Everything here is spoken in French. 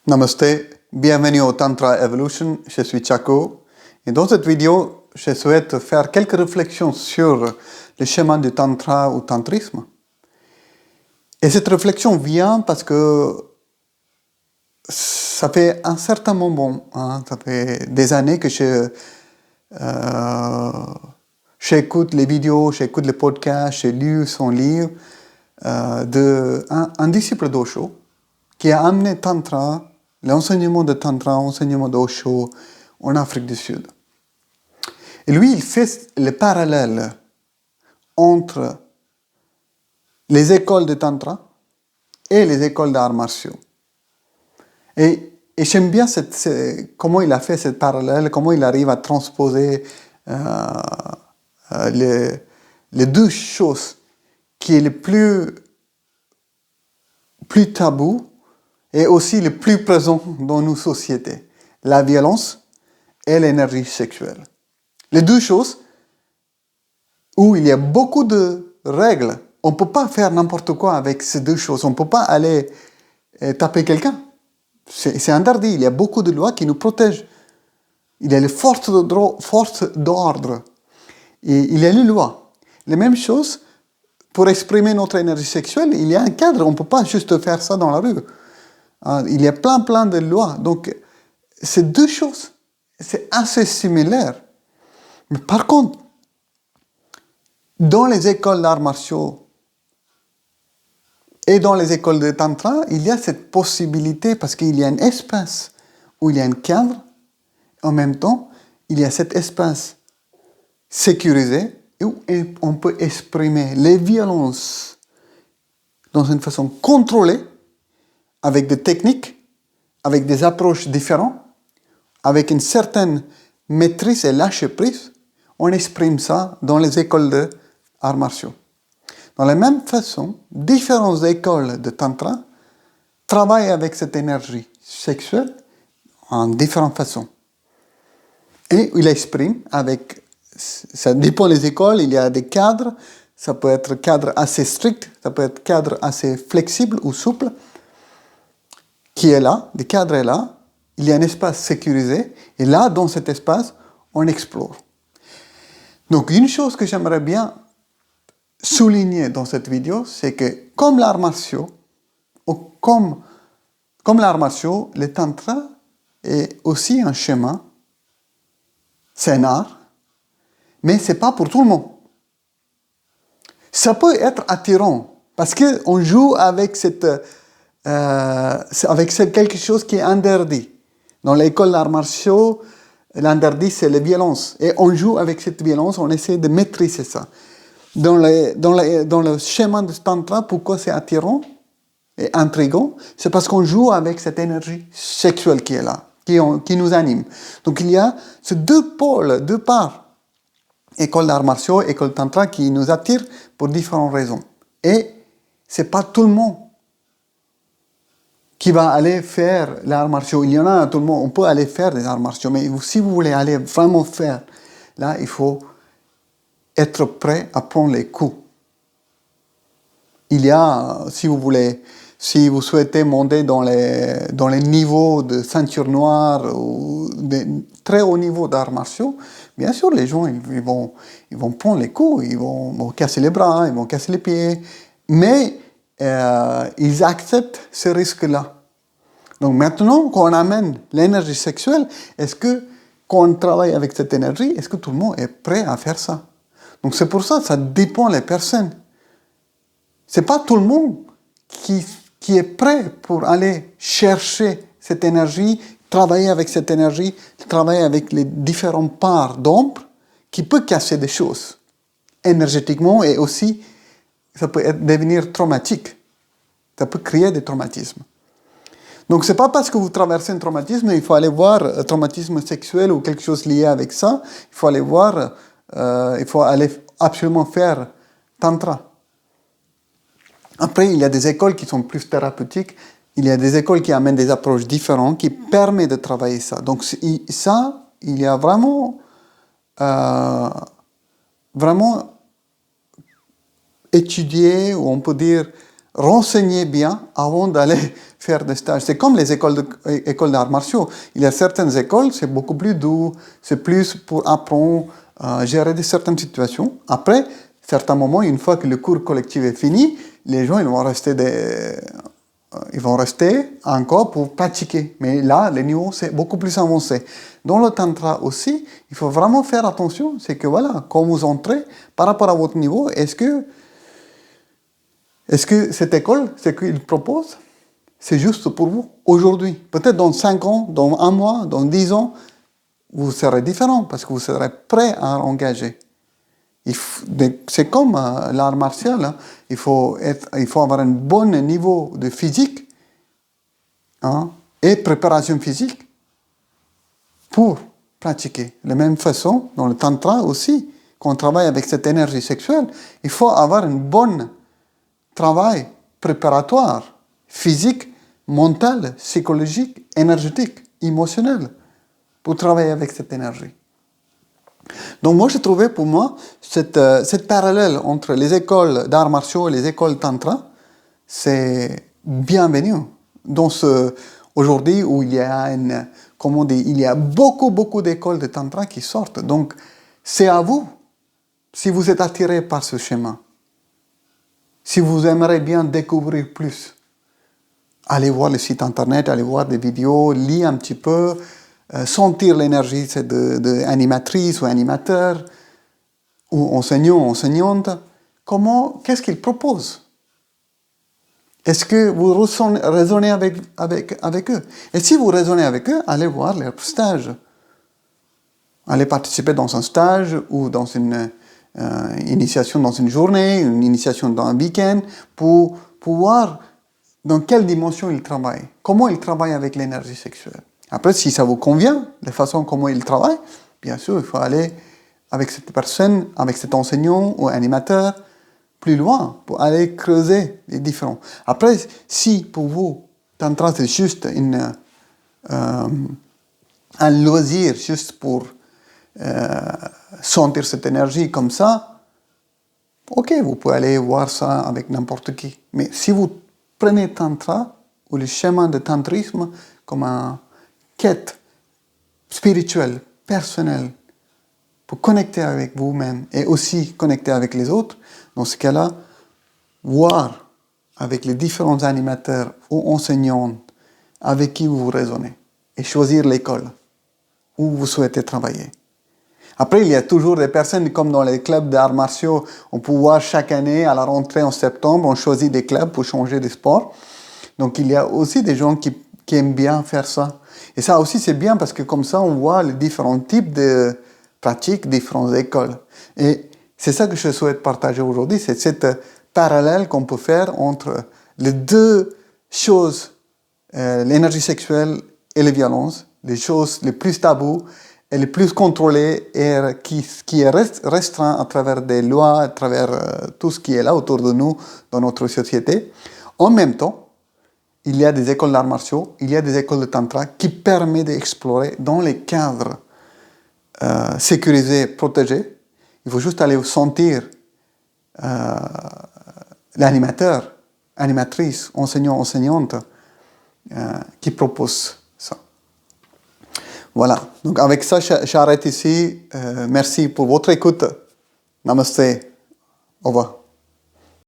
Namaste, bienvenue au Tantra Evolution, je suis Chako et dans cette vidéo, je souhaite faire quelques réflexions sur le chemin du Tantra ou Tantrisme. Et cette réflexion vient parce que ça fait un certain moment, ça fait des années que j'écoute les vidéos, j'écoute les podcasts, j'ai lu son livre d'un disciple d'Osho qui a amené Tantra, l'enseignement de Tantra, l'enseignement d'Osho en Afrique du Sud. Et lui, il fait le parallèle entre les écoles de Tantra et les écoles d'arts martiaux. Et j'aime bien comment il a fait ce parallèle, comment il arrive à transposer les deux choses qui est le plus tabou et aussi le plus présent dans nos sociétés, la violence et l'énergie sexuelle. Les deux choses où il y a beaucoup de règles. On ne peut pas faire n'importe quoi avec ces deux choses. On ne peut pas aller taper quelqu'un. C'est interdit. Il y a beaucoup de lois qui nous protègent. Il y a les forces d'ordre. Et il y a les lois. Les mêmes choses, pour exprimer notre énergie sexuelle, il y a un cadre. On ne peut pas juste faire ça dans la rue. Il y a plein de lois. Donc, ces deux choses, c'est assez similaire. Mais par contre, dans les écoles d'arts martiaux et dans les écoles de Tantra, il y a cette possibilité parce qu'il y a un espace où il y a un cadre. En même temps, il y a cet espace sécurisé où on peut exprimer les violences dans une façon contrôlée, avec des techniques, avec des approches différentes, avec une certaine maîtrise et lâcher-prise. On exprime ça dans les écoles d'arts martiaux. De la même façon, différentes écoles de Tantra travaillent avec cette énergie sexuelle en différentes façons. Et il exprime avec, ça dépend des écoles, il y a des cadres, ça peut être cadre assez strict, ça peut être cadre assez flexible ou souple, qui est là, le cadre est là, il y a un espace sécurisé, et là, dans cet espace, on explore. Donc, une chose que j'aimerais bien souligner dans cette vidéo, c'est que comme l'art martiaux, comme l'art martiaux, le tantra est aussi un chemin, c'est un art, mais c'est pas pour tout le monde. Ça peut être attirant, parce qu'on joue avec quelque chose qui est interdit. Dans l'école d'arts martiaux, l'interdit, c'est la violence. Et on joue avec cette violence, on essaie de maîtriser ça. Dans le schéma de Tantra, pourquoi c'est attirant et intriguant? C'est parce qu'on joue avec cette énergie sexuelle qui est là, qui nous anime. Donc il y a ces deux pôles, deux parts, école d'arts martiaux, école Tantra, qui nous attirent pour différentes raisons. Et c'est pas tout le monde qui va aller faire les arts martiaux. Il y en a tout le monde, on peut aller faire des arts martiaux, mais si vous voulez aller vraiment faire, là, il faut être prêt à prendre les coups. Il y a, si vous souhaitez monter dans les niveaux de ceinture noire ou de très haut niveau d'arts martiaux, bien sûr, les gens, ils vont prendre les coups, ils vont casser les bras, ils vont casser les pieds, mais ils acceptent ce risque-là. Donc maintenant, quand on amène l'énergie sexuelle, quand on travaille avec cette énergie, est-ce que tout le monde est prêt à faire ça? Donc c'est pour ça dépend des personnes. C'est pas tout le monde qui est prêt pour aller chercher cette énergie, travailler avec cette énergie, travailler avec les différentes parts d'ombre qui peut casser des choses énergétiquement et aussi ça peut devenir traumatique. Ça peut créer des traumatismes. Donc c'est pas parce que vous traversez un traumatisme, il faut aller voir un traumatisme sexuel ou quelque chose lié avec ça. Il faut aller voir, il faut aller absolument faire tantra. Après, il y a des écoles qui sont plus thérapeutiques. Il y a des écoles qui amènent des approches différentes qui permettent de travailler ça. Donc ça, il y a vraiment étudié, ou on peut dire renseigner bien avant d'aller faire des stages. C'est comme les écoles d'arts martiaux. Il y a certaines écoles, c'est beaucoup plus doux, c'est plus pour apprendre à gérer certaines situations. Après, certains moments, une fois que le cours collectif est fini, les gens ils vont rester encore pour pratiquer. Mais là, le niveau, c'est beaucoup plus avancé. Dans le tantra aussi, il faut vraiment faire attention. C'est que voilà, quand vous entrez, par rapport à votre niveau, est-ce que cette école, ce qu'il propose, c'est juste pour vous aujourd'hui? Peut-être dans 5 ans, dans 1 mois, dans 10 ans, vous serez différent parce que vous serez prêt à engager. C'est comme l'art martial, hein. Il faut avoir un bon niveau de physique, hein, et préparation physique pour pratiquer. De la même façon, dans le tantra aussi, quand on travaille avec cette énergie sexuelle, il faut avoir un bon travail préparatoire, physique, mental, psychologique, énergétique, émotionnel, pour travailler avec cette énergie. Donc moi, j'ai trouvé pour moi cette parallèle entre les écoles d'arts martiaux et les écoles tantra, c'est bienvenu. Aujourd'hui où il y a il y a beaucoup d'écoles de tantra qui sortent. Donc c'est à vous, si vous êtes attiré par ce schéma, si vous aimeriez bien découvrir plus, allez voir le site internet, allez voir des vidéos, lire un petit peu, sentir l'énergie d'animatrice ou animateur, ou enseignant, enseignante. Qu'est-ce qu'ils proposent? Est-ce que vous raisonnez avec eux? Et si vous raisonnez avec eux, allez voir leur stage. Allez participer dans un stage ou dans une initiation dans une journée, une initiation dans un week-end, pour voir dans quelle dimension ils travaillent, comment ils travaillent avec l'énergie sexuelle. Après, si ça vous convient, la façon comment ils travaillent, bien sûr, il faut aller avec cette personne, avec cet enseignant ou animateur, plus loin, pour aller creuser les différents. Après, si pour vous, tantra, c'est juste un loisir, juste pour sentir cette énergie comme ça, ok, vous pouvez aller voir ça avec n'importe qui. Mais si vous prenez tantra, ou le chemin de tantrisme, comme une quête spirituelle, personnelle, pour connecter avec vous-même et aussi connecter avec les autres, dans ce cas-là, voir avec les différents animateurs ou enseignants avec qui vous raisonnez et choisir l'école où vous souhaitez travailler. Après, il y a toujours des personnes comme dans les clubs d'arts martiaux, on peut voir chaque année à la rentrée en septembre, on choisit des clubs pour changer de sport. Donc il y a aussi des gens qui aiment bien faire ça. Et ça aussi c'est bien parce que comme ça on voit les différents types de pratiques, différentes écoles. Et c'est ça que je souhaite partager aujourd'hui, c'est cette parallèle qu'on peut faire entre les deux choses, l'énergie sexuelle et les violences, les choses les plus taboues et les plus contrôlées et qui est restreint à travers des lois, à travers tout ce qui est là autour de nous dans notre société. En même temps, il y a des écoles d'arts martiaux, il y a des écoles de tantra qui permettent d'explorer dans les cadres sécurisés, protégés. Il faut juste aller sentir l'animateur, animatrice, enseignant, enseignante qui propose ça. Voilà, donc avec ça, j'arrête ici. Merci pour votre écoute. Namaste. Au revoir.